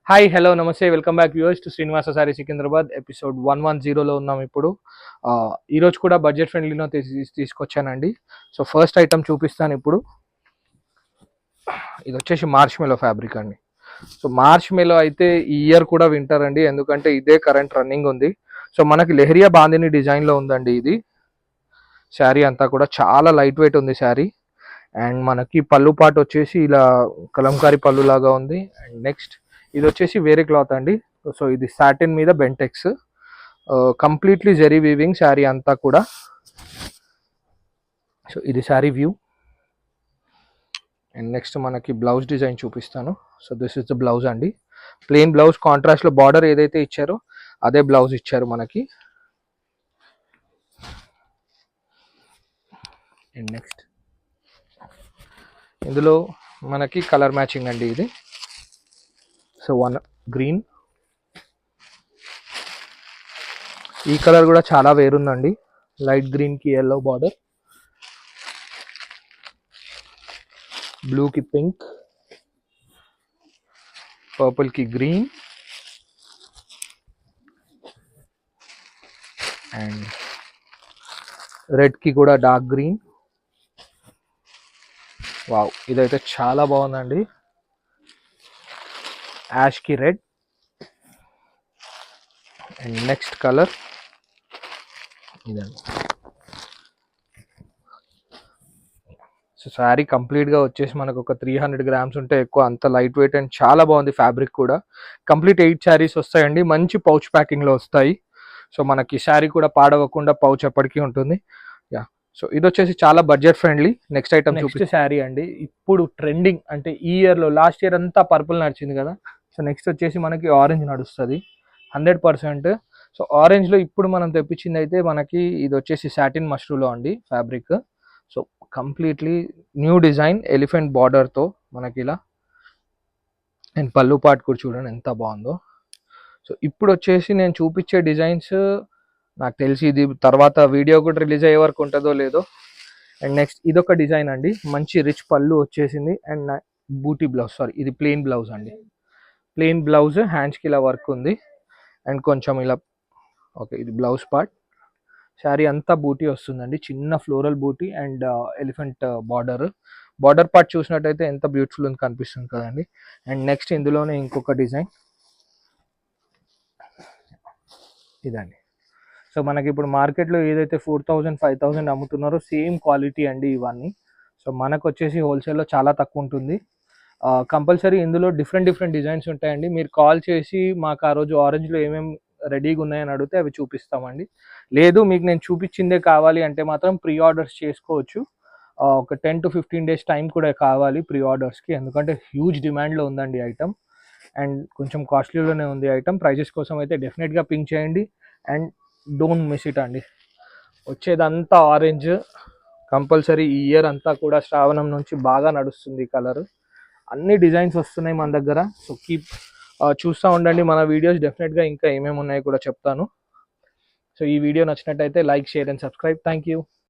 Hi hello నమస్తే welcome back viewers to Srinivasa Saree Secunderabad episode 110లో ఉన్నాం ఇప్పుడు. ఈరోజు కూడా బడ్జెట్ ఫ్రెండ్లీలో తీసుకొచ్చానండి. సో ఫస్ట్ ఐటమ్ చూపిస్తాను ఇప్పుడు. ఇది వచ్చేసి మార్చ్ మెలో ఫ్యాబ్రిక్ అండి. సో మార్చ్ మెలో అయితే ఈ ఇయర్ కూడా వింటర్ అండి, ఎందుకంటే ఇదే కరెంట్ రన్నింగ్ ఉంది. సో మనకి లెహరియా బాందిని డిజైన్లో ఉందండి ఇది. శారీ అంతా కూడా చాలా లైట్ వెయిట్ ఉంది శారీ. అండ్ మనకి పళ్ళు పాటు వచ్చేసి ఇలా కలంకారీ పళ్ళు లాగా ఉంది. అండ్ నెక్స్ట్ ఇది వచ్చేసి వేరే క్లాత్ అండి. సో ఇది సాటిన్ మీద బెంటెక్స్, కంప్లీట్లీ జెరీ వీవింగ్ శారీ అంతా కూడా. సో ఇది శారీ వ్యూ. అండ్ నెక్స్ట్ మనకి బ్లౌజ్ డిజైన్ చూపిస్తాను. So this is the blouse అండి. ప్లెయిన్ బ్లౌజ్, కాంట్రాస్ట్లో బార్డర్ ఏదైతే ఇచ్చారో అదే బ్లౌజ్ ఇచ్చారు మనకి. అండ్ నెక్స్ట్ ఇందులో మనకి కలర్ మ్యాచింగ్ అండి ఇది. సో వన్ గ్రీన్, ఈ కలర్ కూడా చాలా వేరుందండి. లైట్ గ్రీన్కి ఎల్లో బార్డర్, బ్లూకి పింక్, పర్పుల్కి గ్రీన్ అండ్ రెడ్కి కూడా డార్క్ గ్రీన్. వావ్, ఇదైతే చాలా బాగుందండి. Yaskhi red and next colour ఇదండి. సో శారీ కంప్లీట్గా వచ్చేసి మనకు ఒక 300 గ్రామ్స్ ఉంటే ఎక్కువ, అంత లైట్ వెయిట్ అండ్ చాలా బాగుంది. ఫ్యాబ్రిక్ కూడా కంప్లీట్ 8 శారీస్ వస్తాయండి, మంచి పౌచ్ ప్యాకింగ్లో వస్తాయి. సో మనకి శారీ కూడా పాడవకుండా పౌచ్ ఎప్పటికీ ఉంటుంది. యా, సో ఇది వచ్చేసి చాలా budget friendly. Next item next sari అండి. ఇప్పుడు ట్రెండింగ్ అంటే ఈ ఇయర్లో, లాస్ట్ ఇయర్ అంతా పర్పుల్ నడిచింది కదా. సో నెక్స్ట్ వచ్చేసి మనకి ఆరెంజ్ నడుస్తుంది 100%. సో ఆరెంజ్లో ఇప్పుడు మనం తెప్పించింది అయితే మనకి ఇది వచ్చేసి సాటిన్ మష్రూలో అండి fabric. So completely new design, elephant బార్డర్తో మనకి ఇలా. అండ్ పళ్ళు పాటు కూడా చూడండి ఎంత బాగుందో. సో ఇప్పుడు వచ్చేసి నేను చూపించే డిజైన్స్ నాకు తెలిసి ఇది తర్వాత వీడియో కూడా రిలీజ్ అయ్యే వరకు ఉంటుందో లేదో. అండ్ నెక్స్ట్ ఇదొక డిజైన్ అండి, మంచి రిచ్ పళ్ళు వచ్చేసింది. అండ్ బూటీ బ్లౌజ్, సారీ ఇది ప్లెయిన్ బ్లౌజ్ అండి. ప్లెయిన్ బ్లౌజ్, హ్యాండ్స్కి ఇలా వర్క్ ఉంది అండ్ కొంచెం ఇలా. ఓకే, ఇది బ్లౌజ్ పార్ట్. శారీ అంతా బూటీ వస్తుందండి, చిన్న floral buti and elephant border part చూసినట్టయితే ఎంత బ్యూటిఫుల్ ఉంది కనిపిస్తుంది కదండి. అండ్ నెక్స్ట్ ఇందులోనే ఇంకొక డిజైన్ ఇదండి. సో మనకి ఇప్పుడు మార్కెట్లో ఏదైతే 4000 5000 అమ్ముతున్నారో సేమ్ క్వాలిటీ అండి ఇవన్నీ. సో మనకు వచ్చేసి హోల్సేల్లో చాలా తక్కువ ఉంటుంది. కంపల్సరీ ఇందులో డిఫరెంట్ డిజైన్స్ ఉంటాయండి. మీరు కాల్ చేసి మాకు ఆ రోజు ఆరెంజ్లో ఏమేమి రెడీగా ఉన్నాయని అడిగితే అవి చూపిస్తామండి. లేదు మీకు నేను చూపించిందే కావాలి అంటే మాత్రం ప్రీ ఆర్డర్స్ చేసుకోవచ్చు. ఒక 10 to 15 days టైం కూడా కావాలి ప్రీ ఆర్డర్స్కి, ఎందుకంటే హ్యూజ్ డిమాండ్లో ఉందండి ఐటమ్. అండ్ కొంచెం కాస్ట్లీలోనే ఉంది ఐటమ్. ప్రైజెస్ కోసం అయితే డెఫినెట్గా పింక్ చేయండి అండ్ డోంట్ మిస్ ఇట్ అండి. వచ్చేదంతా ఆరెంజ్ కంపల్సరీ. ఈ ఇయర్ అంతా కూడా శ్రావణం నుంచి బాగా నడుస్తుంది ఈ కలర్. అన్ని డిజైన్స్ వస్తున్నాయి మన దగ్గర. సో కీప్ చూస్తూ ఉండండి మన వీడియోస్. డెఫినెట్గా ఇంకా ఏమేమి ఉన్నాయో కూడా చెప్తాను. సో ఈ వీడియో నచ్చినట్టయితే like, share and subscribe. Thank you.